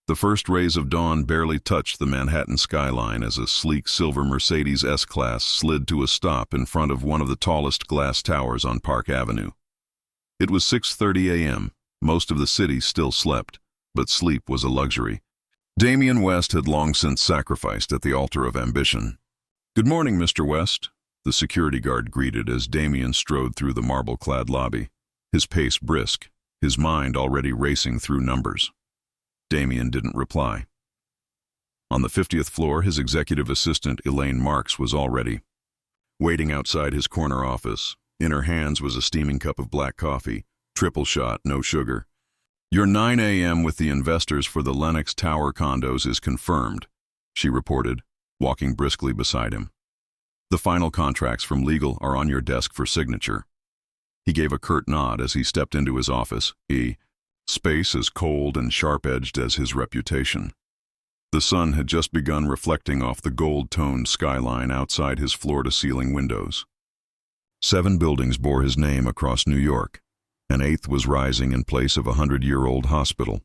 The first rays of dawn barely touched the Manhattan skyline as a sleek silver Mercedes S-Class slid to a stop in front of one of the tallest glass towers on Park Avenue. It was 6:30 a.m. Most of the city still slept, but sleep was a luxury. Damian West had long since sacrificed at the altar of ambition. "Good morning, Mr. West," the security guard greeted as Damian strode through the marble-clad lobby, his pace brisk, his mind already racing through numbers. Damian didn't reply. On the 50th floor, his executive assistant, Elaine Marks, was already waiting outside his corner office. In her hands was a steaming cup of black coffee, triple shot, no sugar. "Your 9 a.m. with the investors for the Lenox Tower condos is confirmed," she reported, walking briskly beside him. "The final contracts from legal are on your desk for signature." He gave a curt nod as he stepped into his office, space as cold and sharp-edged as his reputation. The sun had just begun reflecting off the gold-toned skyline outside his floor-to-ceiling windows. 7 buildings bore his name across New York. An 8th was rising in place of a 100-year-old hospital.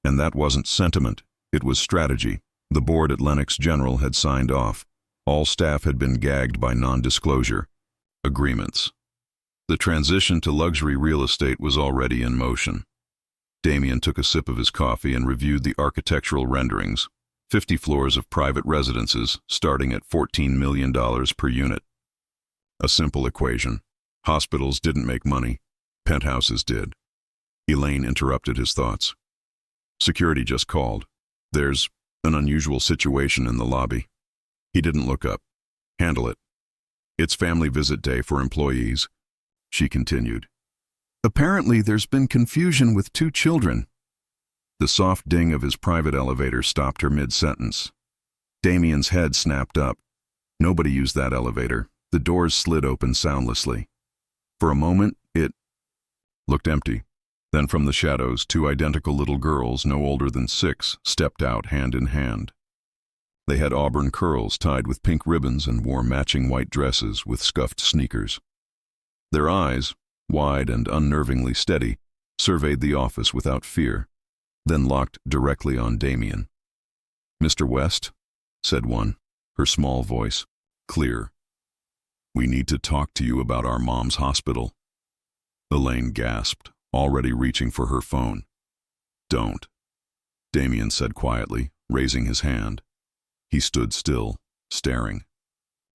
And that wasn't sentiment, it was strategy. The board at Lenox General had signed off. All staff had been gagged by non-disclosure agreements. The transition to luxury real estate was already in motion. Damian took a sip of his coffee and reviewed the architectural renderings. 50 floors of private residences, starting at $14 million per unit. A simple equation. Hospitals didn't make money. Penthouses did. Elaine interrupted his thoughts. "Security just called. There's an unusual situation in the lobby." He didn't look up. "Handle it. It's family visit day for employees," she continued. "Apparently there's been confusion with 2 children." The soft ding of his private elevator stopped her mid-sentence. Damian's head snapped up. Nobody used that elevator. The doors slid open soundlessly. For a moment, it looked empty. Then from the shadows, 2 identical little girls, no older than 6, stepped out hand in hand. They had auburn curls tied with pink ribbons and wore matching white dresses with scuffed sneakers. Their eyes, wide and unnervingly steady, surveyed the office without fear, then locked directly on Damian. "Mr. West," said one, her small voice clear. "We need to talk to you about our mom's hospital." Elaine gasped, already reaching for her phone. "Don't," Damian said quietly, raising his hand. He stood still, staring.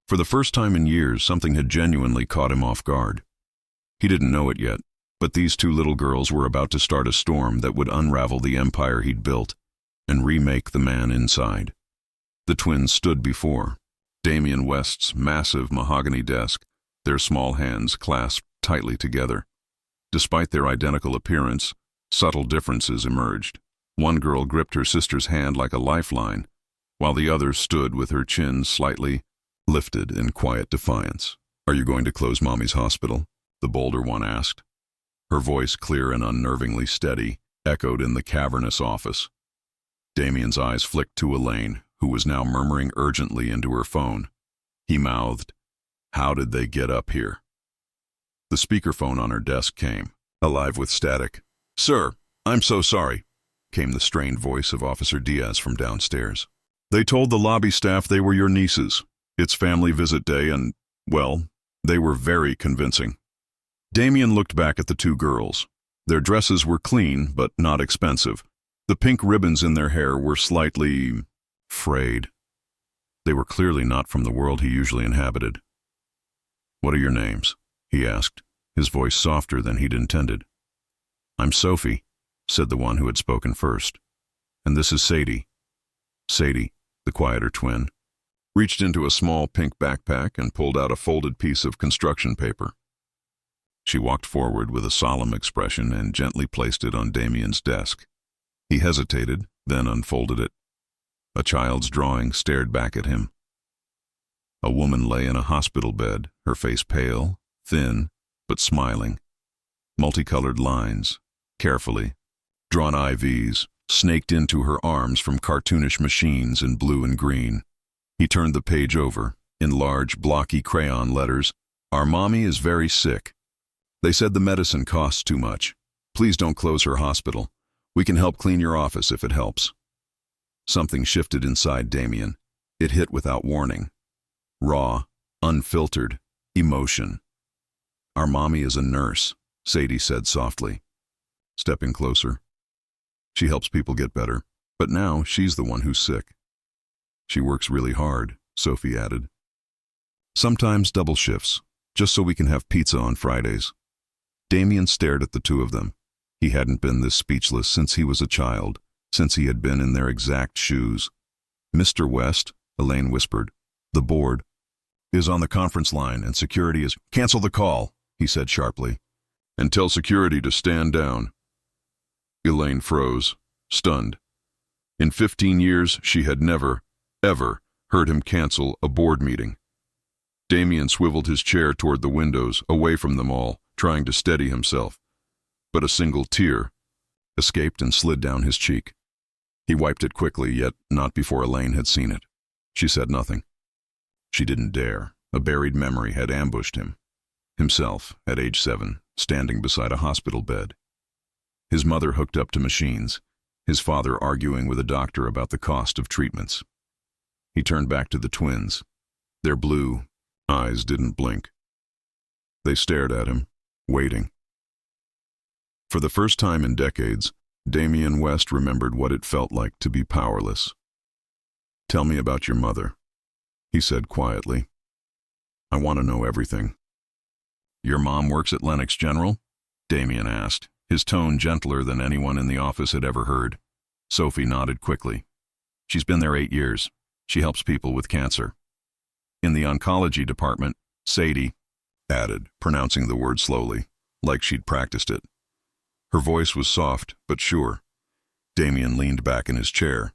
For the first time in years, something had genuinely caught him off guard. He didn't know it yet, but these 2 little girls were about to start a storm that would unravel the empire he'd built and remake the man inside. The twins stood before Damian West's massive mahogany desk, their small hands clasped tightly together. Despite their identical appearance, subtle differences emerged. One girl gripped her sister's hand like a lifeline, while the other stood with her chin slightly lifted in quiet defiance. "Are you going to close Mommy's hospital?" the bolder one asked. Her voice, clear and unnervingly steady, echoed in the cavernous office. Damian's eyes flicked to Elaine, who was now murmuring urgently into her phone. He mouthed, "How did they get up here?" The speakerphone on her desk came, alive with static. "Sir, I'm so sorry," came the strained voice of Officer Diaz from downstairs. "They told the lobby staff they were your nieces. It's family visit day and, well, they were very convincing." Damian looked back at the 2 girls. Their dresses were clean, but not expensive. The pink ribbons in their hair were slightly frayed. They were clearly not from the world he usually inhabited. "What are your names?" he asked, his voice softer than he'd intended. "I'm Sophie," said the one who had spoken first. "And this is Sadie." Sadie, the quieter twin, reached into a small pink backpack and pulled out a folded piece of construction paper. She walked forward with a solemn expression and gently placed it on Damian's desk. He hesitated, then unfolded it. A child's drawing stared back at him. A woman lay in a hospital bed, her face pale, thin, but smiling. Multicolored lines, carefully drawn IVs, snaked into her arms from cartoonish machines in blue and green. He turned the page over. In large, blocky crayon letters, "Our mommy is very sick. They said the medicine costs too much. Please don't close her hospital. We can help clean your office if it helps." Something shifted inside Damien. It hit without warning. Raw, unfiltered, emotion. "Our mommy is a nurse," Sadie said softly, stepping closer. "She helps people get better, but now she's the one who's sick." "She works really hard," Sophie added. "Sometimes double shifts, just so we can have pizza on Fridays." Damien stared at the two of them. He hadn't been this speechless since he was a child, since he had been in their exact shoes. "Mr. West," Elaine whispered, "the board is on the conference line and security is—" "Cancel the call," he said sharply, "and tell security to stand down." Elaine froze, stunned. In 15 years, she had never, ever heard him cancel a board meeting. Damien swiveled his chair toward the windows, away from them all, trying to steady himself. But a single tear escaped and slid down his cheek. He wiped it quickly, yet not before Elaine had seen it. She said nothing. She didn't dare. A buried memory had ambushed him. Himself, at age 7, standing beside a hospital bed. His mother hooked up to machines, his father arguing with a doctor about the cost of treatments. He turned back to the twins. Their blue eyes didn't blink. They stared at him, waiting. For the first time in decades, Damien West remembered what it felt like to be powerless. "Tell me about your mother," he said quietly. "I want to know everything." "Your mom works at Lennox General?" Damien asked, his tone gentler than anyone in the office had ever heard. Sophie nodded quickly. "She's been there 8 years. She helps people with cancer." "In the oncology department," Sadie added, pronouncing the word slowly, like she'd practiced it. Her voice was soft, but sure. Damien leaned back in his chair.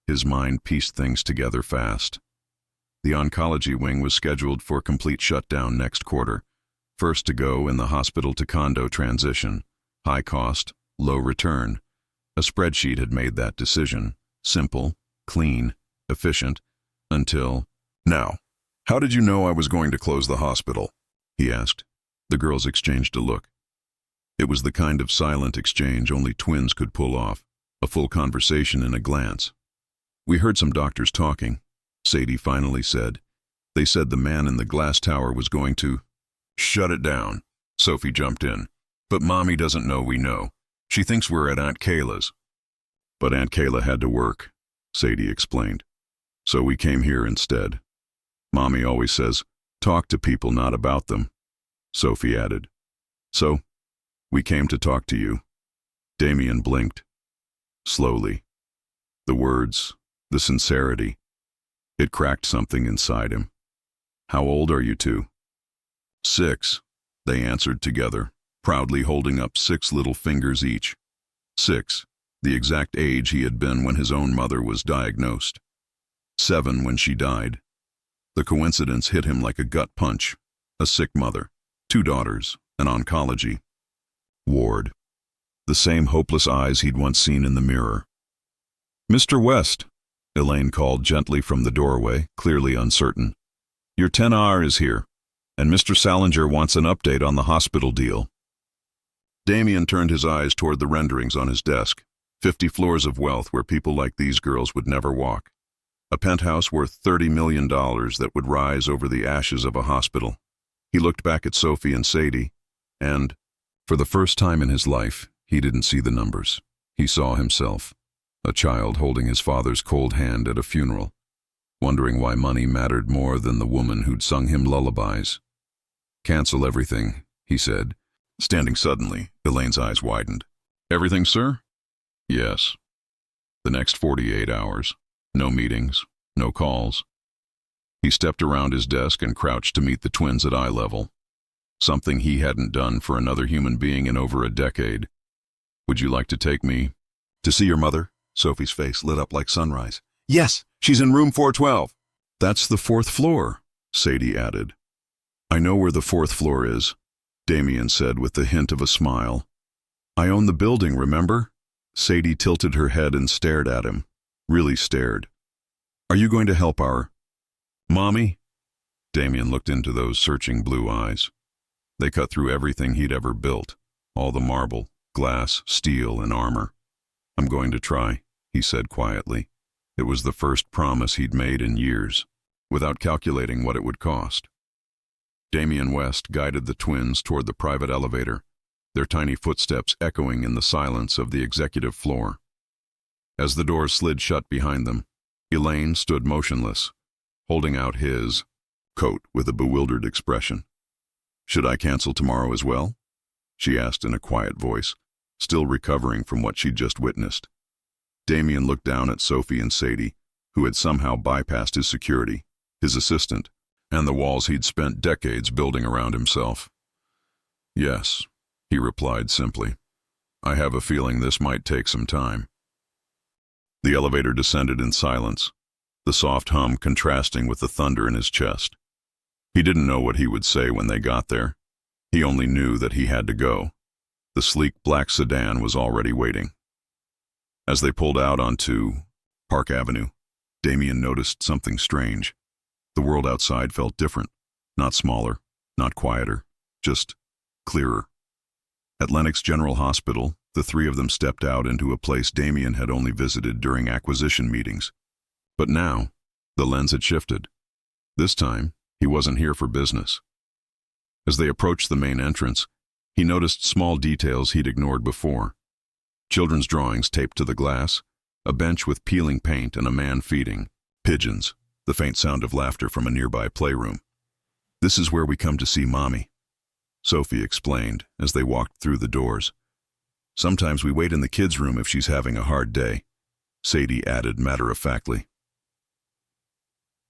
His mind pieced things together fast. The oncology wing was scheduled for complete shutdown next quarter, first to go in the hospital-to-condo transition. High cost, low return. A spreadsheet had made that decision. Simple, clean, efficient, until— "Now, how did you know I was going to close the hospital?" he asked. The girls exchanged a look. It was the kind of silent exchange only twins could pull off, a full conversation in a glance. "We heard some doctors talking," Sadie finally said. "They said the man in the glass tower was going to—" "Shut it down," Sophie jumped in. "But Mommy doesn't know we know. She thinks we're at Aunt Kayla's." "But Aunt Kayla had to work," Sadie explained. "So we came here instead. Mommy always says, talk to people, not about them," Sophie added. "So, we came to talk to you." Damien blinked. Slowly. The words, the sincerity. It cracked something inside him. "How old are you two?" "6, they answered together, proudly holding up 6 little fingers each. 6, the exact age he had been when his own mother was diagnosed. 7 when she died. The coincidence hit him like a gut punch. A sick mother, 2 daughters, an oncology ward. The same hopeless eyes he'd once seen in the mirror. "Mr. West," Elaine called gently from the doorway, clearly uncertain. "Your 10R is here, and Mr. Salinger wants an update on the hospital deal." Damien turned his eyes toward the renderings on his desk. 50 floors of wealth where people like these girls would never walk. A penthouse worth $30 million that would rise over the ashes of a hospital. He looked back at Sophie and Sadie, and, for the first time in his life, he didn't see the numbers. He saw himself, a child holding his father's cold hand at a funeral, wondering why money mattered more than the woman who'd sung him lullabies. "Cancel everything," he said, standing suddenly. Elaine's eyes widened. "Everything, sir?" "Yes. The next 48 hours. No meetings, no calls." He stepped around his desk and crouched to meet the twins at eye level. Something he hadn't done for another human being in over a decade. "Would you like to take me to see your mother?" Sophie's face lit up like sunrise. "Yes, she's in room 412. "That's the 4th floor," Sadie added. "I know where the 4th floor is," Damien said with the hint of a smile. "I own the building, remember?" Sadie tilted her head and stared at him. Really stared. "Are you going to help our mommy?" Damien looked into those searching blue eyes. They cut through everything he'd ever built, all the marble, glass, steel, and armor. "I'm going to try," he said quietly. It was the first promise he'd made in years, without calculating what it would cost. Damien West guided the twins toward the private elevator, their tiny footsteps echoing in the silence of the executive floor. As the doors slid shut behind them, Elaine stood motionless, holding out his coat with a bewildered expression. "Should I cancel tomorrow as well?" she asked in a quiet voice, still recovering from what she'd just witnessed. Damien looked down at Sophie and Sadie, who had somehow bypassed his security, his assistant, and the walls he'd spent decades building around himself. "Yes," he replied simply. "I have a feeling this might take some time." The elevator descended in silence, the soft hum contrasting with the thunder in his chest. He didn't know what he would say when they got there. He only knew that he had to go. The sleek black sedan was already waiting. As they pulled out onto Park Avenue, Damien noticed something strange. The world outside felt different, not smaller, not quieter, just clearer. At Lenox General Hospital, the three of them stepped out into a place Damien had only visited during acquisition meetings. But now, the lens had shifted. This time, he wasn't here for business. As they approached the main entrance, he noticed small details he'd ignored before. Children's drawings taped to the glass, a bench with peeling paint and a man feeding, pigeons, the faint sound of laughter from a nearby playroom. "This is where we come to see Mommy," Sophie explained as they walked through the doors. "Sometimes we wait in the kids' room if she's having a hard day," Sadie added matter-of-factly.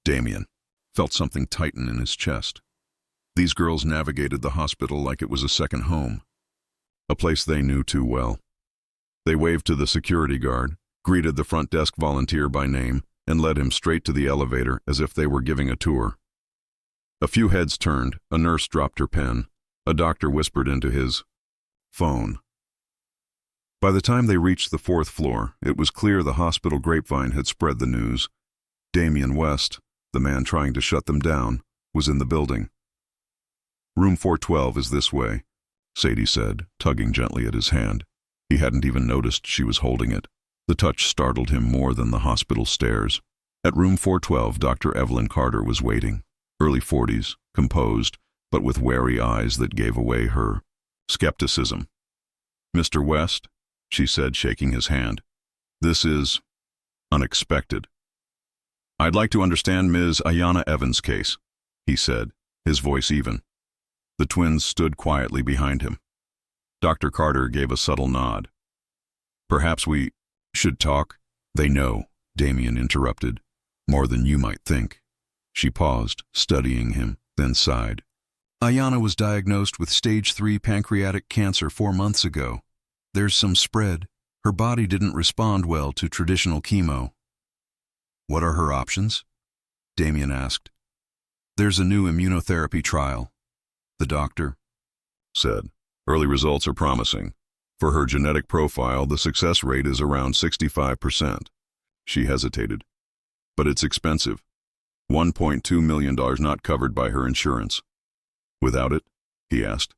Damien felt something tighten in his chest. These girls navigated the hospital like it was a second home, a place they knew too well. They waved to the security guard, greeted the front desk volunteer by name, and led him straight to the elevator as if they were giving a tour. A few heads turned, a nurse dropped her pen, a doctor whispered into his phone. By the time they reached the fourth floor, it was clear the hospital grapevine had spread the news. Damien West, the man trying to shut them down, was in the building. "Room 412 is this way," Sadie said, tugging gently at his hand. He hadn't even noticed she was holding it. The touch startled him more than the hospital stairs. At room 412, Dr. Evelyn Carter was waiting, early 40s, composed, but with wary eyes that gave away her skepticism. "Mr. West," she said, shaking his hand, "this is unexpected." "I'd like to understand Ms. Ayanna Evans' case," he said, his voice even. The twins stood quietly behind him. Dr. Carter gave a subtle nod. "Perhaps we should talk." "They know," Damien interrupted. "More than you might think." She paused, studying him, then sighed. "Ayanna was diagnosed with stage 3 pancreatic cancer 4 months ago. There's some spread. Her body didn't respond well to traditional chemo." "What are her options?" Damien asked. "There's a new immunotherapy trial," the doctor said. "Early results are promising. For her genetic profile, the success rate is around 65%. She hesitated. "But it's expensive. $1.2 million not covered by her insurance." "Without it?" he asked.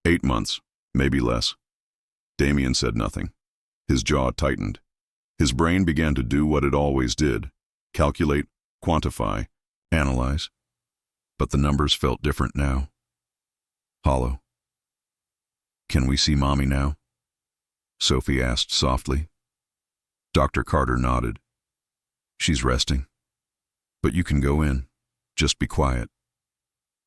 8 months, maybe less." Damien said nothing. His jaw tightened. His brain began to do what it always did: calculate, quantify, analyze. But the numbers felt different now. Hollow. "Can we see Mommy now?" Sophie asked softly. Dr. Carter nodded. "She's resting. But you can go in. Just be quiet."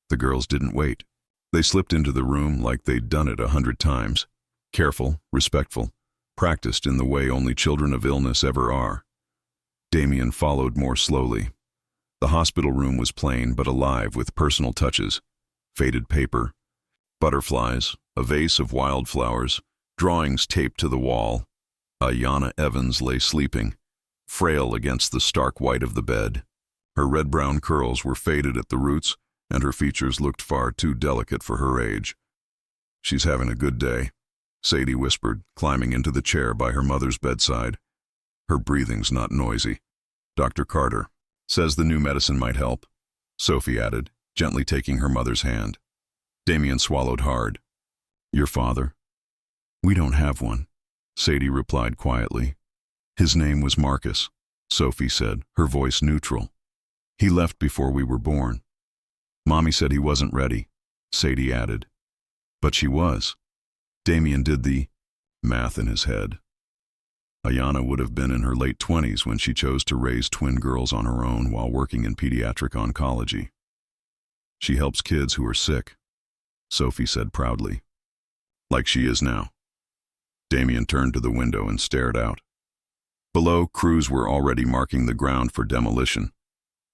The girls didn't wait. They slipped into the room like they'd done it 100 times. Careful, respectful, practiced in the way only children of illness ever are. Damien followed more slowly. The hospital room was plain but alive with personal touches: faded paper, butterflies, a vase of wildflowers, drawings taped to the wall. Ayanna Evans lay sleeping, frail against the stark white of the bed. Her red-brown curls were faded at the roots, and her features looked far too delicate for her age. "She's having a good day," Sadie whispered, climbing into the chair by her mother's bedside. "Her breathing's not noisy." "Dr. Carter says the new medicine might help," Sophie added, gently taking her mother's hand. Damien swallowed hard. "Your father?" "We don't have one," Sadie replied quietly. "His name was Marcus. Sophie said, her voice neutral. He left before we were born. Mommy said he wasn't ready, Sadie added. But she was. Damien did the math in his head. Ayanna would have been in her late 20s when she chose to raise twin girls on her own while working in pediatric oncology. She helps kids who are sick, Sophie said proudly. Like she is now. Damien turned to the window and stared out. Below, crews were already marking the ground for demolition.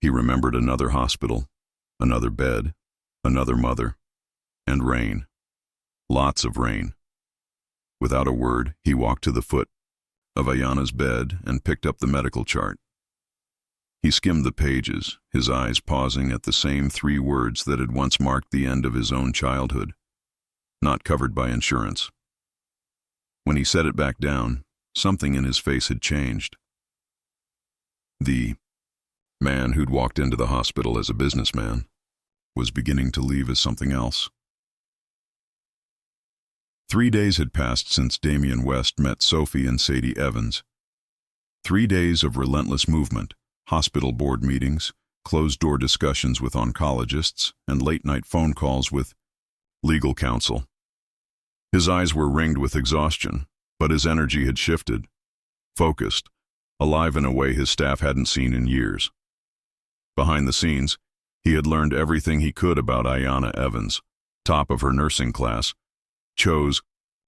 He remembered another hospital, another bed, another mother, and rain. Lots of rain. Without a word, he walked to the foot of Ayanna's bed and picked up the medical chart. He skimmed the pages, his eyes pausing at the same 3 words that had once marked the end of his own childhood. Not covered by insurance. When he set it back down, something in his face had changed. The man who'd walked into the hospital as a businessman was beginning to leave as something else. 3 days had passed since Damien West met Sophie and Sadie Evans. 3 days of relentless movement, hospital board meetings, closed-door discussions with oncologists, and late-night phone calls with legal counsel. His eyes were ringed with exhaustion, but his energy had shifted, focused, alive in a way his staff hadn't seen in years. Behind the scenes, he had learned everything he could about Ayanna Evans, top of her nursing class, chose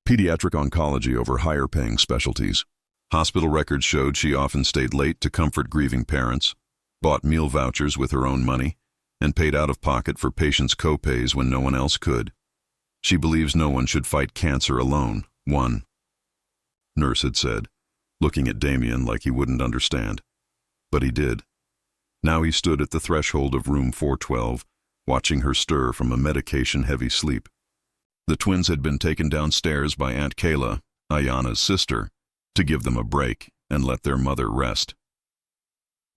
pediatric oncology over higher-paying specialties. Hospital records showed she often stayed late to comfort grieving parents, bought meal vouchers with her own money, and paid out of pocket for patients' co-pays when no one else could. She believes no one should fight cancer alone, one nurse had said, looking at Damien like he wouldn't understand. But he did. Now he stood at the threshold of room 412, watching her stir from a medication-heavy sleep. The twins had been taken downstairs by Aunt Kayla, Ayanna's sister, to give them a break and let their mother rest.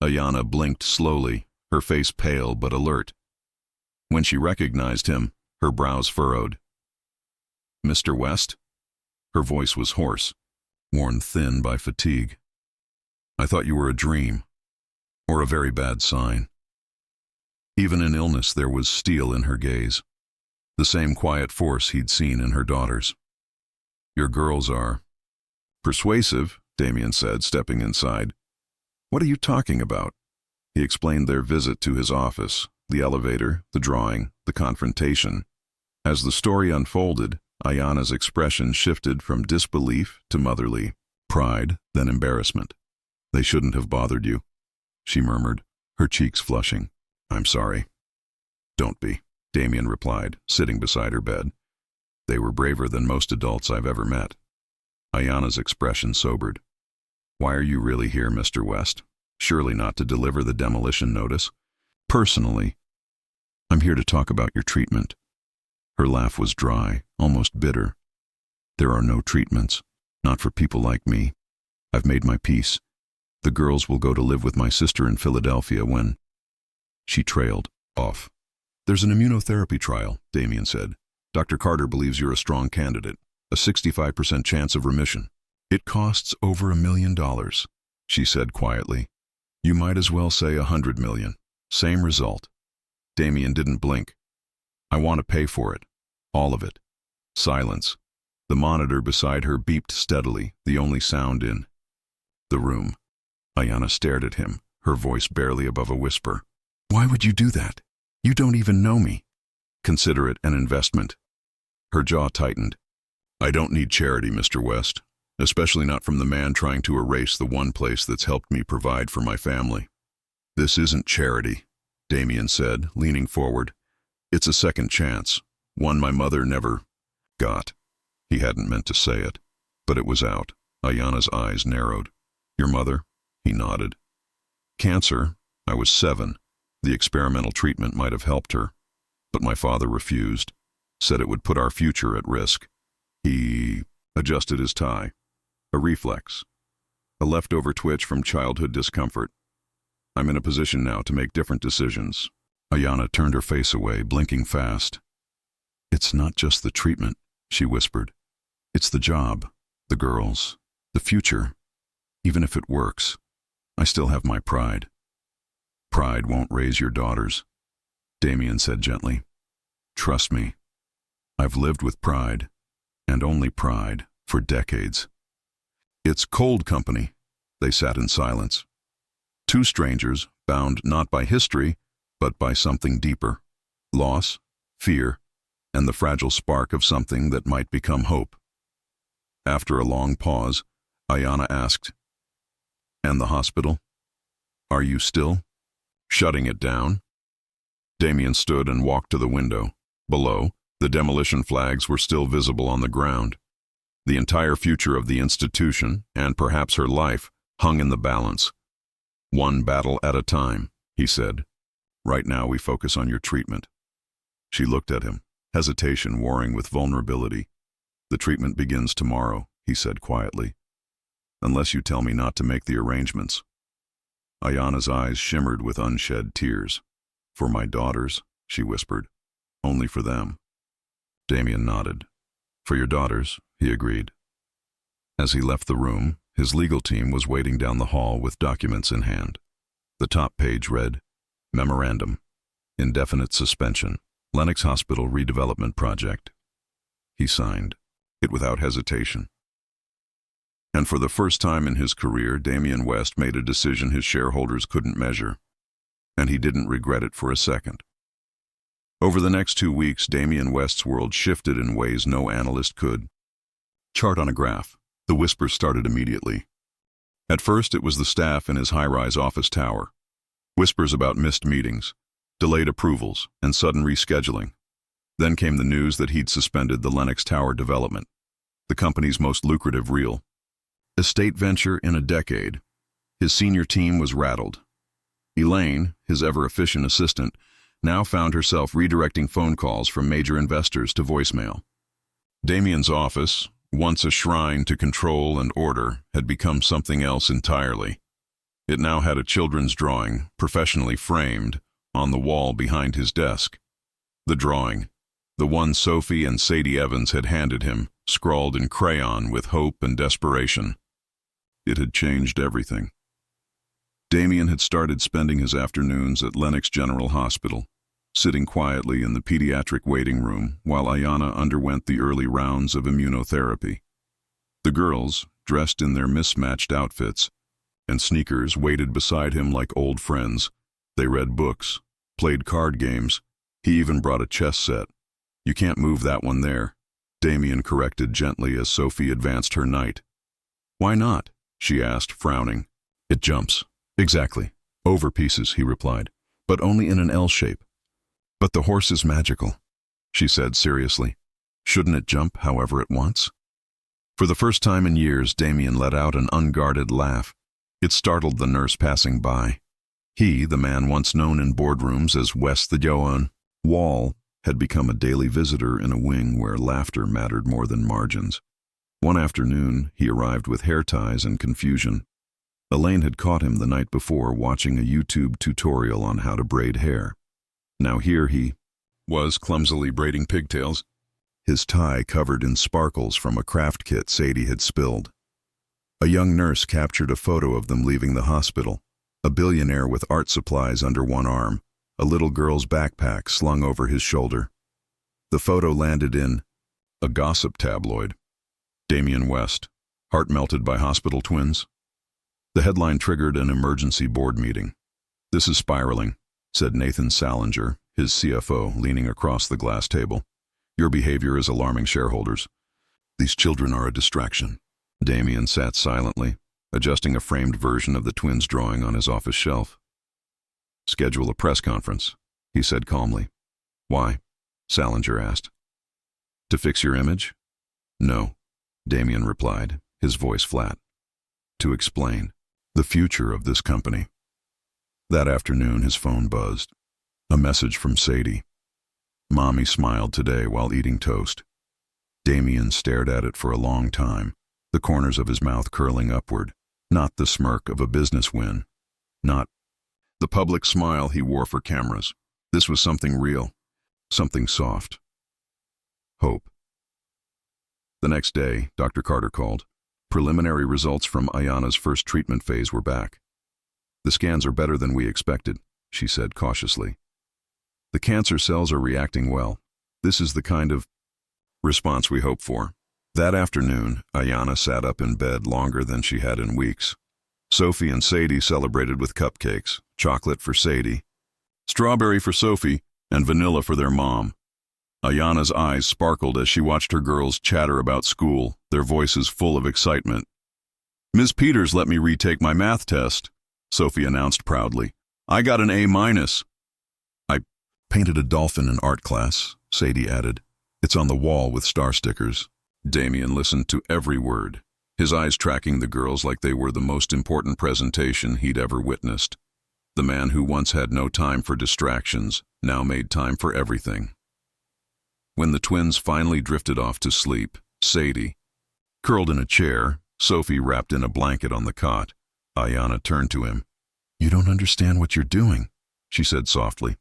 Ayanna blinked slowly, her face pale but alert. When she recognized him, her brows furrowed. "Mr. West?" Her voice was hoarse, worn thin by fatigue. "I thought you were a dream, or a very bad sign." Even in illness there was steel in her gaze, the same quiet force he'd seen in her daughters. "Your girls are persuasive," Damien said, stepping inside. "What are you talking about?" He explained their visit to his office, the elevator, the drawing, the confrontation. As the story unfolded, Ayanna's expression shifted from disbelief to motherly pride, then embarrassment. "They shouldn't have bothered you," she murmured, her cheeks flushing. "I'm sorry." "Don't be," Damien replied, sitting beside her bed. "They were braver than most adults I've ever met." Ayanna's expression sobered. "Why are you really here, Mr. West? Surely not to deliver the demolition notice." "Personally, I'm here to talk about your treatment." Her laugh was dry, almost bitter. "There are no treatments, not for people like me. I've made my peace. The girls will go to live with my sister in Philadelphia when—" She trailed off. "There's an immunotherapy trial," Damien said. "Dr. Carter believes you're a strong candidate, a 65% chance of remission. It costs over $1 million, she said quietly. "You might as well say $100 million. Same result." Damien didn't blink. "I want to pay for it. All of it." Silence. The monitor beside her beeped steadily, the only sound in the room. Ayanna stared at him, her voice barely above a whisper. "Why would you do that? You don't even know me." "Consider it an investment." Her jaw tightened. "I don't need charity, Mr. West, especially not from the man trying to erase the one place that's helped me provide for my family." "This isn't charity," Damien said, leaning forward. "It's a second chance, one my mother never got." He hadn't meant to say it, but it was out. Ayanna's eyes narrowed. "Your mother?" He nodded. "Cancer. I was 7. The experimental treatment might have helped her, but my father refused, said it would put our future at risk. He adjusted his tie. A reflex. A leftover twitch from childhood discomfort. I'm in a position now to make different decisions." Ayanna turned her face away, blinking fast. "It's not just the treatment," she whispered. "It's the job, the girls, the future. Even if it works, I still have my pride. Pride won't raise your daughters, Damien said gently. Trust me. I've lived with pride, and only pride, for decades. It's cold company. They sat in silence. Two strangers, bound not by history, but by something deeper. Loss, fear, and the fragile spark of something that might become hope. After a long pause, Ayanna asked, "And the hospital? Are you still shutting it down?" Damien stood and walked to the window. Below, the demolition flags were still visible on the ground. The entire future of the institution, and perhaps her life, hung in the balance. "One battle at a time," he said. "Right now we focus on your treatment." She looked at him, hesitation warring with vulnerability. "The treatment begins tomorrow," he said quietly. "Unless you tell me not to make the arrangements." Ayanna's eyes shimmered with unshed tears. "For my daughters," she whispered. "Only for them." Damien nodded. "For your daughters," he agreed. As he left the room, his legal team was waiting down the hall with documents in hand. The top page read, "Memorandum. Indefinite suspension. Lenox Hospital Redevelopment Project." He signed it without hesitation. And for the first time in his career, Damien West made a decision his shareholders couldn't measure. And he didn't regret it for a second. Over the next 2 weeks, Damien West's world shifted in ways no analyst could. Chart on a graph. The whispers started immediately. At first, it was the staff in his high-rise office tower. Whispers about missed meetings, delayed approvals, and sudden rescheduling. Then came the news that he'd suspended the Lenox Tower development, the company's most lucrative real estate venture in a decade. His senior team was rattled. Elaine, his ever-efficient assistant, now found herself redirecting phone calls from major investors to voicemail. Damien's office, once a shrine to control and order, had become something else entirely. It now had a children's drawing, professionally framed, on the wall behind his desk. The drawing, the one Sophie and Sadie Evans had handed him, scrawled in crayon with hope and desperation. It had changed everything. Damien had started spending his afternoons at Lenox General Hospital, sitting quietly in the pediatric waiting room while Ayanna underwent the early rounds of immunotherapy. The girls, dressed in their mismatched outfits and sneakers, waited beside him like old friends. They read books, played card games. He even brought a chess set. "You can't move that one there," Damien corrected gently as Sophie advanced her knight. "Why not?" she asked, frowning. "It jumps." "Exactly. Over pieces," he replied, "but only in an L shape." "But the horse is magical," she said seriously. "Shouldn't it jump however it wants?" For the first time in years, Damien let out an unguarded laugh. It startled the nurse passing by. He, the man once known in boardrooms as West the Joan Wall, had become a daily visitor in a wing where laughter mattered more than margins. One afternoon, he arrived with hair ties and confusion. Elaine had caught him the night before watching a YouTube tutorial on how to braid hair. Now here he was, clumsily braiding pigtails, his tie covered in sparkles from a craft kit Sadie had spilled. A young nurse captured a photo of them leaving the hospital, a billionaire with art supplies under one arm, a little girl's backpack slung over his shoulder. The photo landed in a gossip tabloid. Damien West, heart melted by hospital twins. The headline triggered an emergency board meeting. "This is spiraling," said Nathan Salinger, his CFO, leaning across the glass table. "Your behavior is alarming shareholders. These children are a distraction." Damien sat silently, adjusting a framed version of the twins' drawing on his office shelf. "Schedule a press conference," he said calmly. "Why?" Salinger asked. "To fix your image?" "No," Damien replied, his voice flat. "To explain the future of this company." That afternoon, his phone buzzed. A message from Sadie. "Mommy smiled today while eating toast." Damien stared at it for a long time, the corners of his mouth curling upward. Not the smirk of a business win. Not the public smile he wore for cameras. This was something real, something soft. Hope. The next day, Dr. Carter called. Preliminary results from Ayanna's first treatment phase were back. The scans are better than we expected, she said cautiously. The cancer cells are reacting well. This is the kind of response we hope for. That afternoon, Ayanna sat up in bed longer than she had in weeks. Sophie and Sadie celebrated with cupcakes, chocolate for Sadie, strawberry for Sophie, and vanilla for their mom. Ayanna's eyes sparkled as she watched her girls chatter about school, their voices full of excitement. "Ms. Peters let me retake my math test," Sophie announced proudly. "I got an A-. "I painted a dolphin in art class," Sadie added. "It's on the wall with star stickers." Damien listened to every word, his eyes tracking the girls like they were the most important presentation he'd ever witnessed. The man who once had no time for distractions now made time for everything. When the twins finally drifted off to sleep, Sadie, curled in a chair, Sophie wrapped in a blanket on the cot, Ayanna turned to him. "You don't understand what you're doing," she said softly.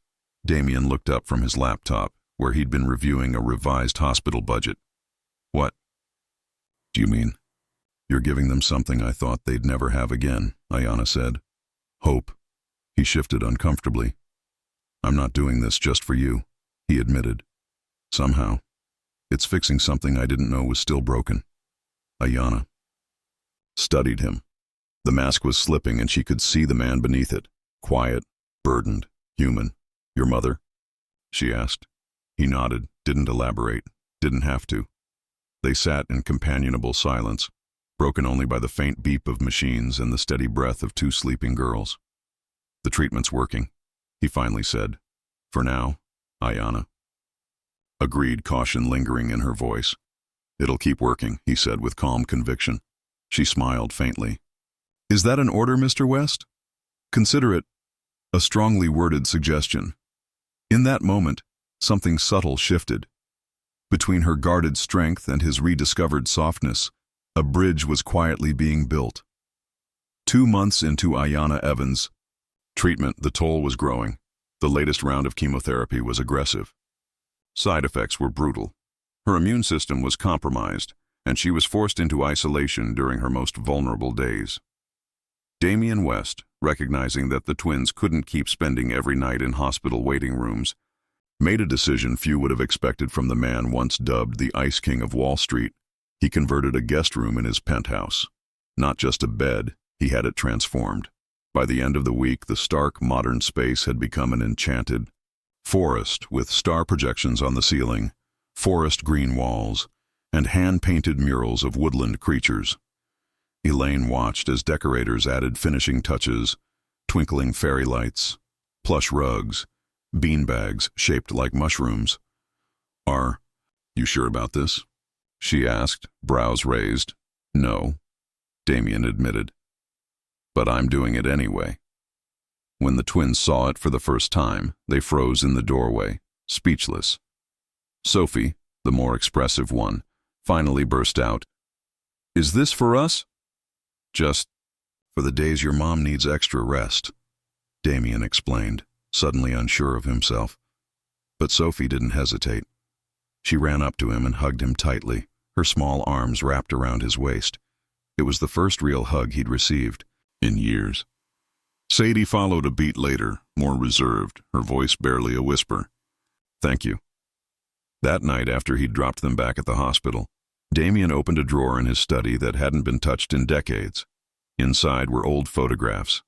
Damien looked up from his laptop, where he'd been reviewing a revised hospital budget. "What do you mean?" "You're giving them something I thought they'd never have again," Ayanna said. "Hope." He shifted uncomfortably. "I'm not doing this just for you," he admitted. "Somehow, it's fixing something I didn't know was still broken." Ayanna studied him. The mask was slipping and she could see the man beneath it. Quiet, burdened, human. "Your mother?" she asked. He nodded, didn't elaborate, didn't have to. They sat in companionable silence, broken only by the faint beep of machines and the steady breath of two sleeping girls. "The treatment's working," he finally said. "For now, Ayanna." Agreed, caution lingering in her voice. "It'll keep working," he said with calm conviction. She smiled faintly. "Is that an order, Mr. West?" "Consider it a strongly worded suggestion." In that moment, something subtle shifted. Between her guarded strength and his rediscovered softness, a bridge was quietly being built. 2 months into Ayanna Evans' treatment, the toll was growing. The latest round of chemotherapy was aggressive. Side effects were brutal. Her immune system was compromised, and she was forced into isolation during her most vulnerable days. Damien West, recognizing that the twins couldn't keep spending every night in hospital waiting rooms, made a decision few would have expected from the man once dubbed the Ice King of Wall Street. He converted a guest room in his penthouse. Not just a bed, he had it transformed. By the end of the week, the stark, modern space had become an enchanted forest with star projections on the ceiling, forest green walls, and hand-painted murals of woodland creatures. Elaine watched as decorators added finishing touches, twinkling fairy lights, plush rugs, beanbags shaped like mushrooms. "Are you sure about this?" she asked, brows raised. "No," Damien admitted. "But I'm doing it anyway." When the twins saw it for the first time, they froze in the doorway, speechless. Sophie, the more expressive one, finally burst out. "Is this for us?" "Just for the days your mom needs extra rest," Damien explained, suddenly unsure of himself. But Sophie didn't hesitate. She ran up to him and hugged him tightly, her small arms wrapped around his waist. It was the first real hug he'd received in years. Sadie followed a beat later, more reserved, her voice barely a whisper. "Thank you." That night, after he'd dropped them back at the hospital, Damien opened a drawer in his study that hadn't been touched in decades. Inside were old photographs.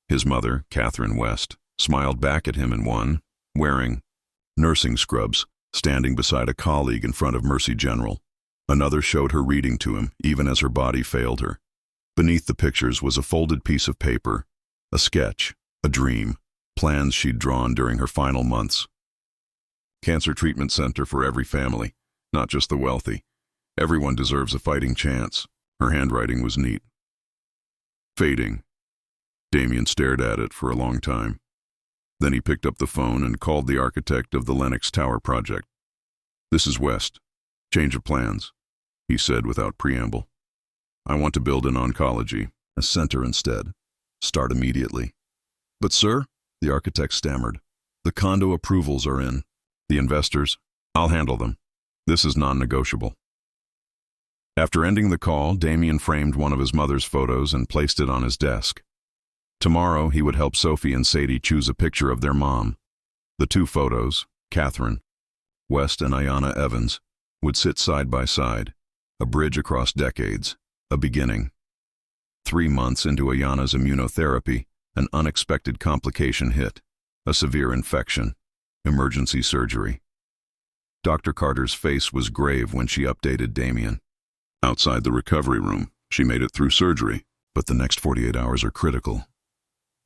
His mother, Catherine West, smiled back at him in one, wearing nursing scrubs, standing beside a colleague in front of Mercy General. Another showed her reading to him, even as her body failed her. Beneath the pictures was a folded piece of paper, a sketch, a dream, plans she'd drawn during her final months. Cancer treatment center for every family, not just the wealthy. Everyone deserves a fighting chance. Her handwriting was neat. Fading. Damien stared at it for a long time. Then he picked up the phone and called the architect of the Lenox Tower project. "This is West. Change of plans," he said without preamble. "I want to build an oncology, a center instead. Start immediately." "But sir," the architect stammered, "the condo approvals are in. The investors, I'll handle them. This is non-negotiable." After ending the call, Damien framed one of his mother's photos and placed it on his desk. Tomorrow, he would help Sophie and Sadie choose a picture of their mom. The two photos, Catherine West and Ayanna Evans, would sit side by side, a bridge across decades, a beginning. 3 months into Ayanna's immunotherapy, an unexpected complication hit, a severe infection, emergency surgery. Dr. Carter's face was grave when she updated Damien. Outside the recovery room, she made it through surgery, but the next 48 hours are critical.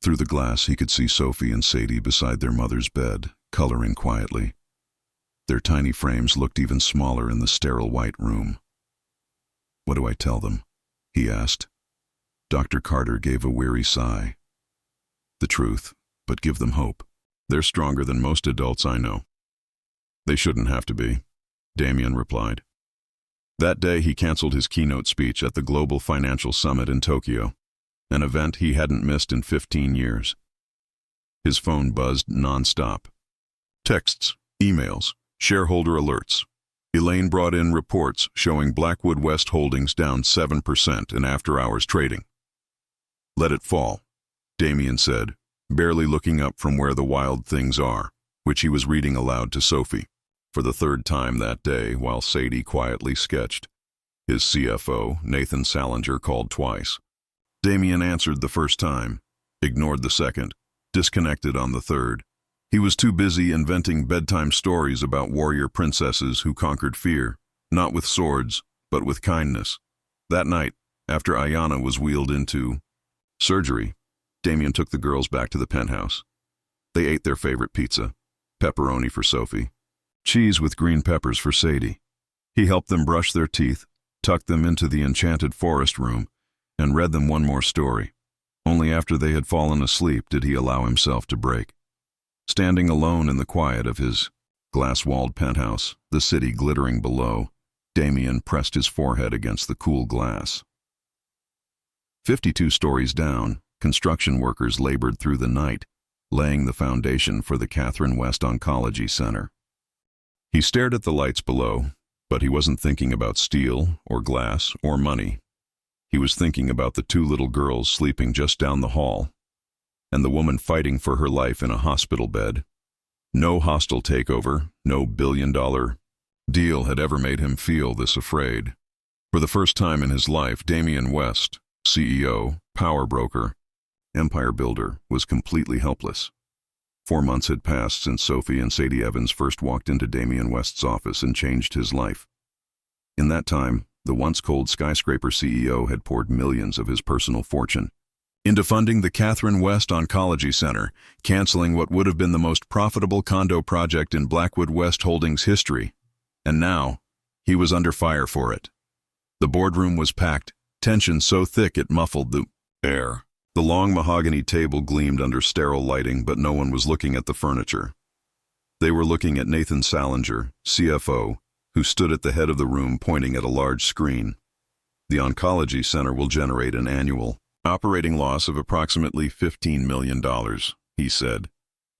Through the glass, he could see Sophie and Sadie beside their mother's bed, coloring quietly. Their tiny frames looked even smaller in the sterile white room. "What do I tell them?" he asked. Dr. Carter gave a weary sigh. "The truth, but give them hope. They're stronger than most adults I know." "They shouldn't have to be," Damien replied. That day he canceled his keynote speech at the Global Financial Summit in Tokyo, an event he hadn't missed in 15 years. His phone buzzed non-stop. Texts, emails, shareholder alerts. Elaine brought in reports showing Blackwood West Holdings down 7% in after-hours trading. "Let it fall," Damien said, barely looking up from Where the Wild Things Are, which he was reading aloud to Sophie, for the third time that day while Sadie quietly sketched. His CFO, Nathan Salinger, called twice. Damien answered the first time, ignored the second, disconnected on the third. He was too busy inventing bedtime stories about warrior princesses who conquered fear, not with swords, but with kindness. That night, after Ayanna was wheeled into surgery, Damien took the girls back to the penthouse. They ate their favorite pizza, pepperoni for Sophie, cheese with green peppers for Sadie. He helped them brush their teeth, tucked them into the enchanted forest room, and read them one more story. Only after they had fallen asleep did he allow himself to break. Standing alone in the quiet of his glass-walled penthouse, the city glittering below, Damien pressed his forehead against the cool glass. 52 stories down, construction workers labored through the night, laying the foundation for the Catherine West Oncology Center. He stared at the lights below, but he wasn't thinking about steel or glass or money. He was thinking about the 2 little girls sleeping just down the hall, and the woman fighting for her life in a hospital bed. No hostile takeover, no billion-dollar deal had ever made him feel this afraid. For the first time in his life, Damien West, CEO, power broker, empire builder, was completely helpless. 4 months had passed since Sophie and Sadie Evans first walked into Damien West's office and changed his life. In that time, the once cold skyscraper CEO had poured millions of his personal fortune into funding the Catherine West Oncology Center, canceling what would have been the most profitable condo project in Blackwood West Holdings history. And now, he was under fire for it. The boardroom was packed, tension so thick it muffled the air. The long mahogany table gleamed under sterile lighting, but no one was looking at the furniture. They were looking at Nathan Salinger, CFO, who stood at the head of the room pointing at a large screen. The Oncology Center will generate an annual operating loss of approximately $15 million, he said.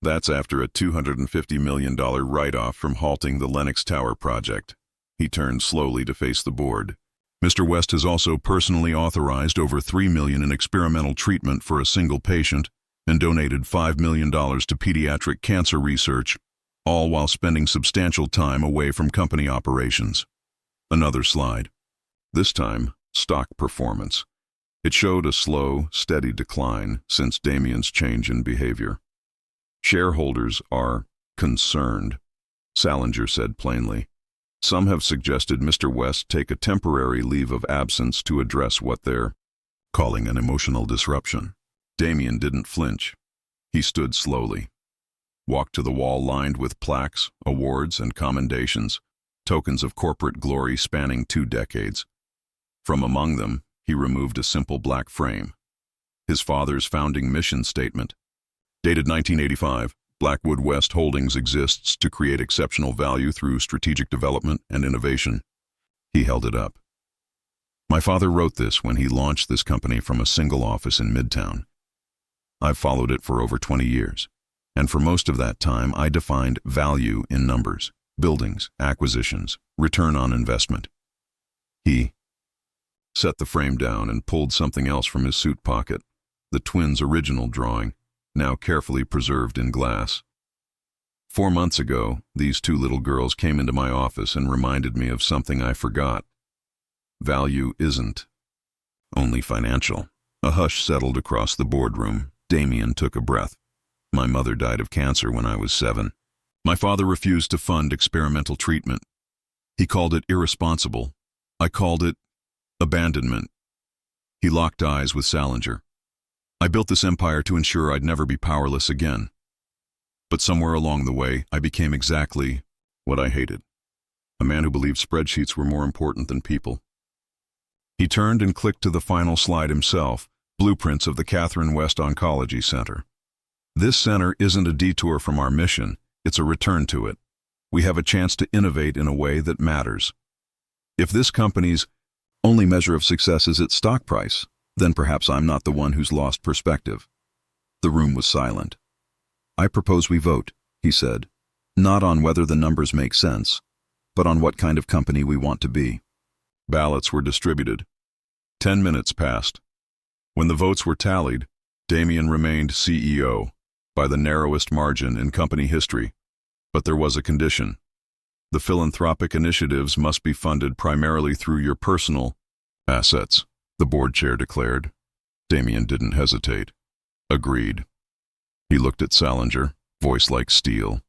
That's after a $250 million write-off from halting the Lenox Tower project. He turned slowly to face the board. Mr. West has also personally authorized over $3 million in experimental treatment for a single patient and donated $5 million to pediatric cancer research, all while spending substantial time away from company operations. Another slide. This time, stock performance. It showed a slow, steady decline since Damien's change in behavior. Shareholders are concerned, Salinger said plainly. Some have suggested Mr. West take a temporary leave of absence to address what they're calling an emotional disruption. Damien didn't flinch. He stood slowly, walked to the wall lined with plaques, awards, and commendations, tokens of corporate glory spanning 2 decades. From among them, he removed a simple black frame. His father's founding mission statement. Dated 1985, Blackwood West Holdings exists to create exceptional value through strategic development and innovation. He held it up. My father wrote this when he launched this company from a single office in Midtown. I've followed it for over 20 years, and for most of that time I defined value in numbers, buildings, acquisitions, return on investment. He set the frame down and pulled something else from his suit pocket. the twins' original drawing, now carefully preserved in glass. 4 months ago, these two little girls came into my office and reminded me of something I forgot. Value isn't only financial. A hush settled across the boardroom. Damien took a breath. My mother died of cancer when I was 7. My father refused to fund experimental treatment. He called it irresponsible. I called it abandonment. He locked eyes with Salinger. I built this empire to ensure I'd never be powerless again. But somewhere along the way, I became exactly what I hated. A man who believed spreadsheets were more important than people. He turned and clicked to the final slide himself, blueprints of the Catherine West Oncology Center. This center isn't a detour from our mission, it's a return to it. We have a chance to innovate in a way that matters. If this company's only measure of success is its stock price, then perhaps I'm not the one who's lost perspective. The room was silent. I propose we vote, he said, not on whether the numbers make sense, but on what kind of company we want to be. Ballots were distributed. 10 minutes passed. When the votes were tallied, Damien remained CEO, by the narrowest margin in company history. But there was a condition. The philanthropic initiatives must be funded primarily through your personal assets, the board chair declared. Damien didn't hesitate. Agreed. He looked at Salinger, voice like steel.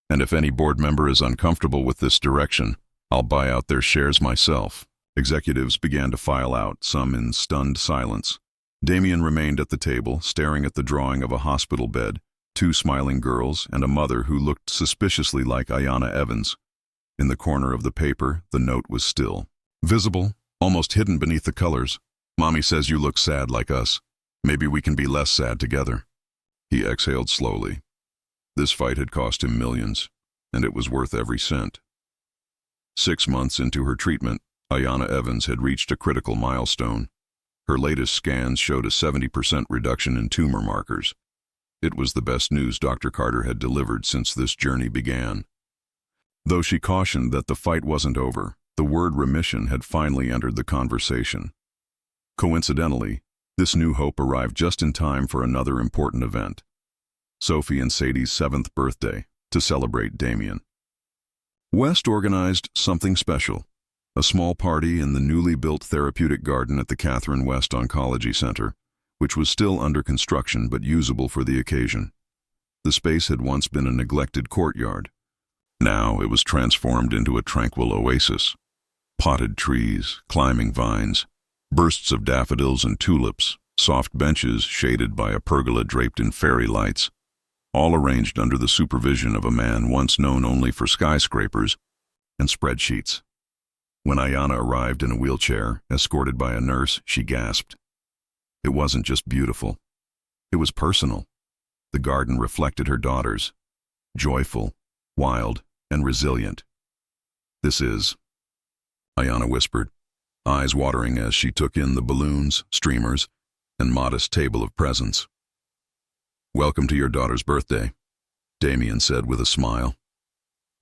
And if any board member is uncomfortable with this direction, I'll buy out their shares myself. Executives began to file out, some in stunned silence. Damien remained at the table, staring at the drawing of a hospital bed, 2 smiling girls, and a mother who looked suspiciously like Ayanna Evans. In the corner of the paper, the note was still visible, almost hidden beneath the colors. Mommy says you look sad like us. Maybe we can be less sad together. He exhaled slowly. This fight had cost him millions, and it was worth every cent. 6 months into her treatment, Ayanna Evans had reached a critical milestone. Her latest scans showed a 70% reduction in tumor markers. It was the best news Dr. Carter had delivered since this journey began. Though she cautioned that the fight wasn't over, the word remission had finally entered the conversation. Coincidentally, this new hope arrived just in time for another important event. Sophie and Sadie's 7th birthday, to celebrate Damien. West organized something special. A small party in the newly built therapeutic garden at the Catherine West Oncology Center, which was still under construction but usable for the occasion. The space had once been a neglected courtyard. Now it was transformed into a tranquil oasis. Potted trees, climbing vines, bursts of daffodils and tulips, soft benches shaded by a pergola draped in fairy lights, all arranged under the supervision of a man once known only for skyscrapers and spreadsheets. When Ayanna arrived in a wheelchair, escorted by a nurse, she gasped. It wasn't just beautiful. It was personal. The garden reflected her daughters, joyful, wild, and resilient. This is, Ayanna whispered, eyes watering as she took in the balloons, streamers, and modest table of presents. Welcome to your daughter's birthday, Damien said with a smile.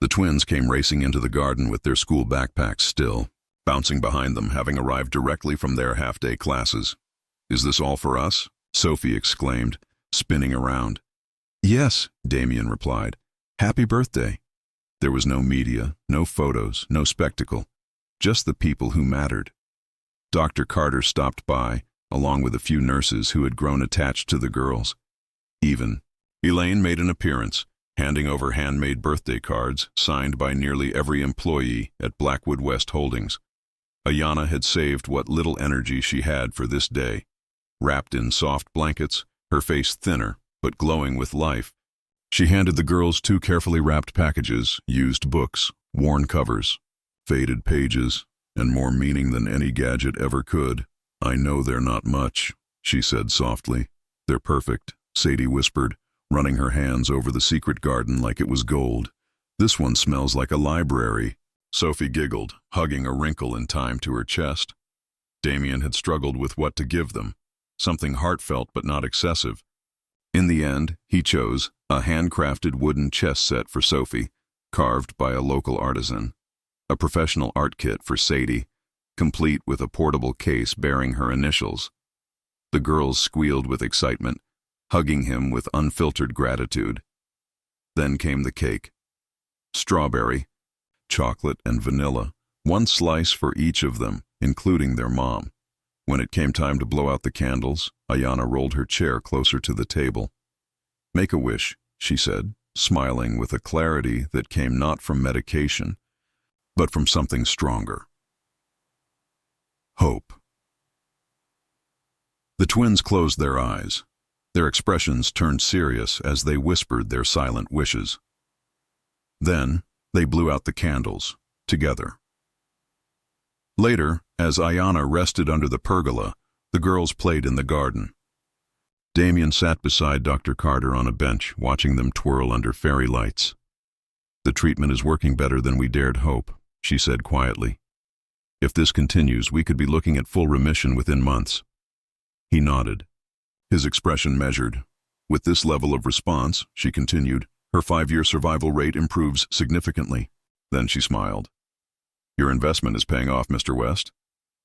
The twins came racing into the garden with their school backpacks still, bouncing behind them, having arrived directly from their half-day classes. Is this all for us? Sophie exclaimed, spinning around. Yes, Damien replied. Happy birthday. There was no media, no photos, no spectacle, just the people who mattered. Dr. Carter stopped by, along with a few nurses who had grown attached to the girls. Even Elaine made an appearance, handing over handmade birthday cards signed by nearly every employee at Blackwood West Holdings. Ayanna had saved what little energy she had for this day. Wrapped in soft blankets, her face thinner but glowing with life, she handed the girls 2 carefully wrapped packages, used books, worn covers, faded pages, and more meaning than any gadget ever could. I know they're not much, she said softly. They're perfect, Sadie whispered, running her hands over the secret garden like it was gold. This one smells like a library. Sophie giggled, hugging a wrinkle in time to her chest. Damien had struggled with what to give them, something heartfelt but not excessive. In the end, he chose a handcrafted wooden chess set for Sophie, carved by a local artisan, a professional art kit for Sadie, complete with a portable case bearing her initials. The girls squealed with excitement, hugging him with unfiltered gratitude. Then came the cake. Strawberry, chocolate, and vanilla, one slice for each of them, including their mom. When it came time to blow out the candles, Ayanna rolled her chair closer to the table. "Make a wish," she said, smiling with a clarity that came not from medication, but from something stronger. Hope. The twins closed their eyes. Their expressions turned serious as they whispered their silent wishes. Then, they blew out the candles, together. Later, as Ayanna rested under the pergola, the girls played in the garden. Damien sat beside Dr. Carter on a bench, watching them twirl under fairy lights. "The treatment is working better than we dared hope," she said quietly. "If this continues, we could be looking at full remission within months." He nodded. His expression measured. "With this level of response," she continued, "her 5-year survival rate improves significantly." Then she smiled. "Your investment is paying off, Mr. West."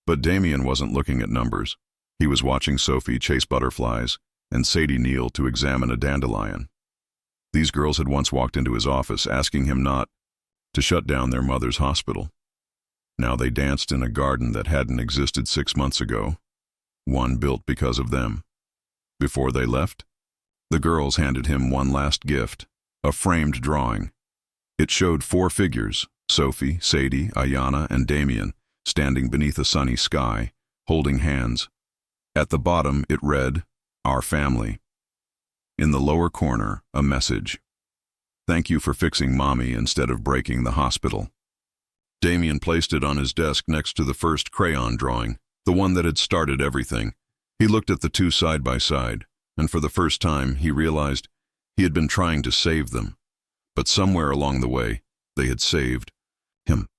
But Damien wasn't looking at numbers. He was watching Sophie chase butterflies and Sadie kneel to examine a dandelion. These girls had once walked into his office asking him not to shut down their mother's hospital. Now they danced in a garden that hadn't existed 6 months ago, one built because of them. Before they left, the girls handed him one last gift, a framed drawing. It showed 4 figures, Sophie, Sadie, Ayanna, and Damien, standing beneath a sunny sky, holding hands. At the bottom it read, "Our family." In the lower corner, a message. "Thank you for fixing Mommy instead of breaking the hospital." Damien placed it on his desk next to the first crayon drawing, the one that had started everything. He looked at the two side by side, and for the first time he realized he had been trying to save them. But somewhere along the way, they had saved him.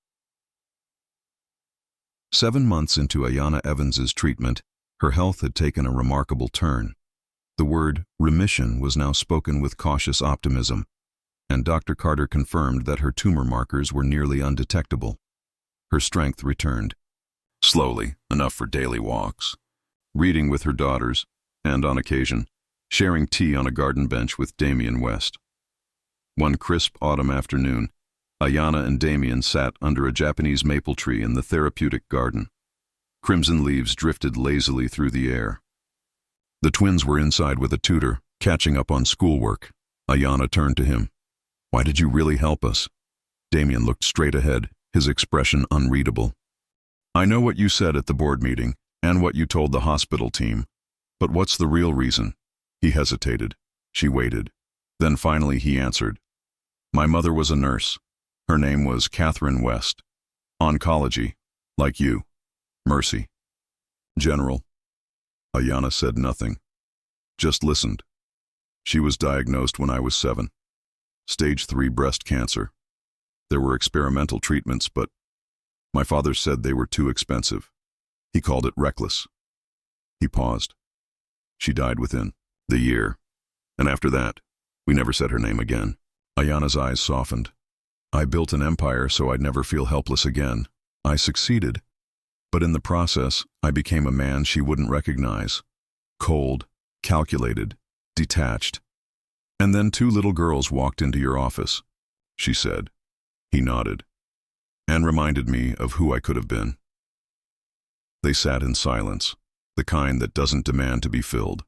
7 months into Ayanna Evans's treatment, her health had taken a remarkable turn. The word remission was now spoken with cautious optimism, and Dr. Carter confirmed that her tumor markers were nearly undetectable. Her strength returned. Slowly, enough for daily walks, reading with her daughters, and on occasion, sharing tea on a garden bench with Damien West. One crisp autumn afternoon, Ayanna and Damien sat under a Japanese maple tree in the therapeutic garden. Crimson leaves drifted lazily through the air. The twins were inside with a tutor, catching up on schoolwork. Ayanna turned to him. "Why did you really help us?" Damien looked straight ahead, his expression unreadable. "I know what you said at the board meeting, and what you told the hospital team. But what's the real reason?" He hesitated. She waited. Then finally he answered. "My mother was a nurse. Her name was Catherine West. Oncology, like you. Mercy. General." Ayanna said nothing, just listened. "She was diagnosed when I was 7. Stage 3 breast cancer. There were experimental treatments, but my father said they were too expensive. He called it reckless." He paused. "She died within the year, and after that, we never said her name again." Ayanna's eyes softened. "I built an empire so I'd never feel helpless again. I succeeded. But in the process, I became a man she wouldn't recognize. Cold, calculated, detached. And then 2 little girls walked into your office," she said. He nodded, "and reminded me of who I could have been." They sat in silence, the kind that doesn't demand to be filled.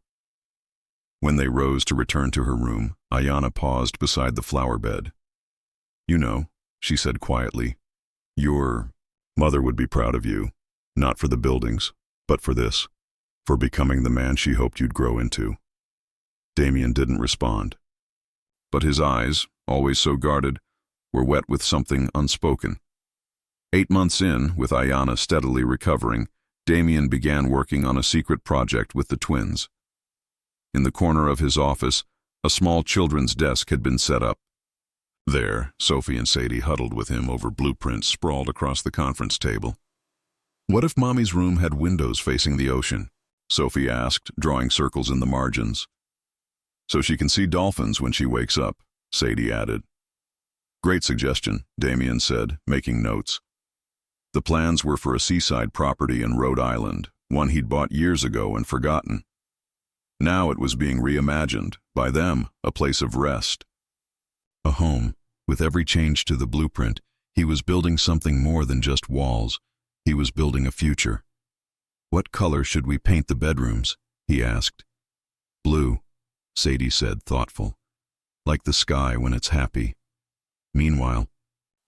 When they rose to return to her room, Ayanna paused beside the flower bed. "You know," she said quietly, "your mother would be proud of you, not for the buildings, but for this, for becoming the man she hoped you'd grow into." Damien didn't respond, but his eyes, always so guarded, were wet with something unspoken. 8 months in, with Ayanna steadily recovering, Damien began working on a secret project with the twins. In the corner of his office, a small children's desk had been set up. There, Sophie and Sadie huddled with him over blueprints sprawled across the conference table. "What if Mommy's room had windows facing the ocean?" Sophie asked, drawing circles in the margins. "So she can see dolphins when she wakes up," Sadie added. "Great suggestion," Damien said, making notes. The plans were for a seaside property in Rhode Island, one he'd bought years ago and forgotten. Now it was being reimagined, by them, a place of rest. A home. With every change to the blueprint, he was building something more than just walls. He was building a future. "What color should we paint the bedrooms?" he asked. "Blue," Sadie said, thoughtful. "Like the sky when it's happy." Meanwhile,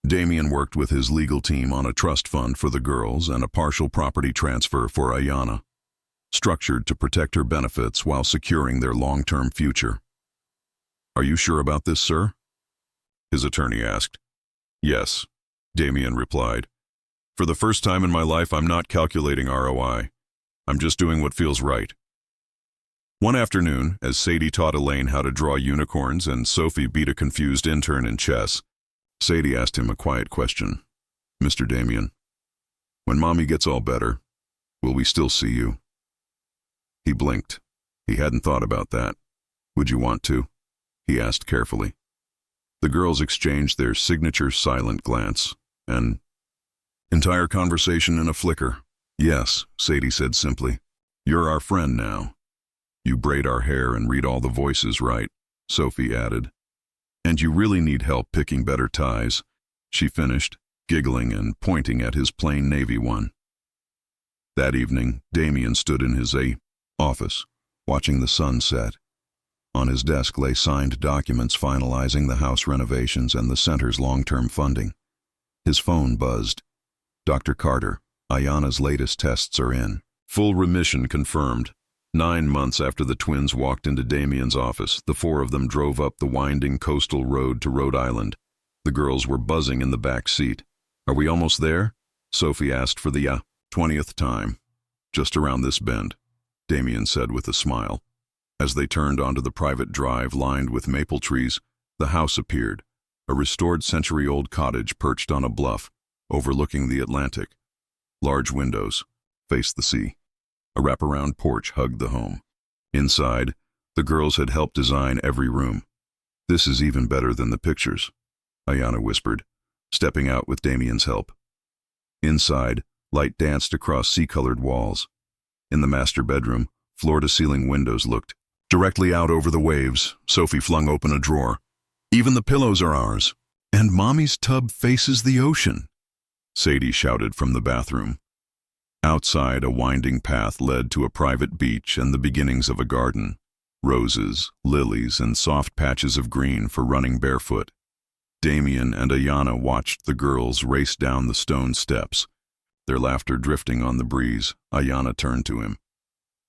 Damien worked with his legal team on a trust fund for the girls and a partial property transfer for Ayanna, structured to protect her benefits while securing their long-term future. "Are you sure about this, sir?" his attorney asked. "Yes," Damien replied. "For the first time in my life, I'm not calculating ROI. I'm just doing what feels right." One afternoon, as Sadie taught Elaine how to draw unicorns and Sophie beat a confused intern in chess, Sadie asked him a quiet question. "Mr. Damien, when Mommy gets all better, will we still see you?" He blinked. He hadn't thought about that. "Would you want to?" he asked carefully. The girls exchanged their signature silent glance, and entire conversation in a flicker. "Yes," Sadie said simply. "You're our friend now. You braid our hair and read all the voices right," Sophie added. "And you really need help picking better ties," she finished, giggling and pointing at his plain navy one. That evening, Damien stood in his office, watching the sun set. On his desk lay signed documents finalizing the house renovations and the center's long-term funding. His phone buzzed. "Dr. Carter, Ayanna's latest tests are in. Full remission confirmed." 9 months after the twins walked into Damien's office, the four of them drove up the winding coastal road to Rhode Island. The girls were buzzing in the back seat. "Are we almost there?" Sophie asked for the 20th time. "Just around this bend," Damien said with a smile. As they turned onto the private drive lined with maple trees, the house appeared, a restored century-old cottage perched on a bluff, overlooking the Atlantic. Large windows faced the sea. A wraparound porch hugged the home. Inside, the girls had helped design every room. "This is even better than the pictures," Ayanna whispered, stepping out with Damien's help. Inside, light danced across sea-colored walls. In the master bedroom, floor-to-ceiling windows looked directly out over the waves. Sophie flung open a drawer. "Even the pillows are ours. And Mommy's tub faces the ocean," Sadie shouted from the bathroom. Outside, a winding path led to a private beach and the beginnings of a garden. Roses, lilies, and soft patches of green for running barefoot. Damien and Ayanna watched the girls race down the stone steps, their laughter drifting on the breeze. Ayanna turned to him.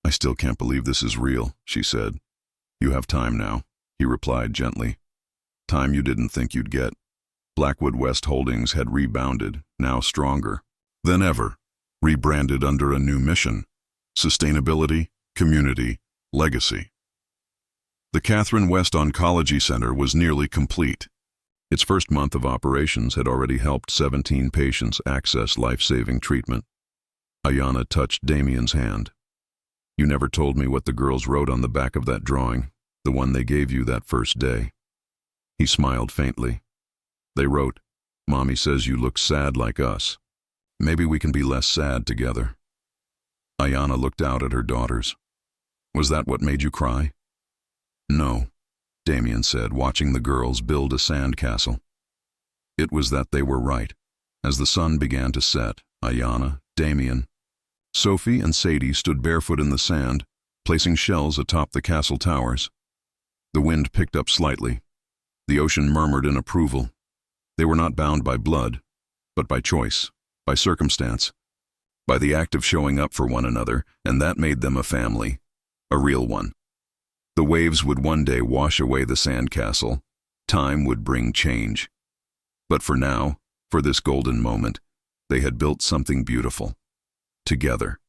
"I still can't believe this is real," she said. "You have time now," he replied gently. "Time you didn't think you'd get." Blackwood West Holdings had rebounded, now stronger than ever, rebranded under a new mission: sustainability, community, legacy. The Catherine West Oncology Center was nearly complete. Its first month of operations had already helped 17 patients access life-saving treatment. Ayanna touched Damien's hand. "You never told me what the girls wrote on the back of that drawing, the one they gave you that first day." He smiled faintly. "They wrote, 'Mommy says you look sad like us. Maybe we can be less sad together.'" Ayanna looked out at her daughters. "Was that what made you cry?" "No," Damien said, watching the girls build a sandcastle. "It was that they were right." As the sun began to set, Ayanna, Damien, Sophie, and Sadie stood barefoot in the sand, placing shells atop the castle towers. The wind picked up slightly. The ocean murmured in approval. They were not bound by blood, but by choice, by circumstance, by the act of showing up for one another, and that made them a family, a real one. The waves would one day wash away the sandcastle. Time would bring change. But for now, for this golden moment, they had built something beautiful. Together.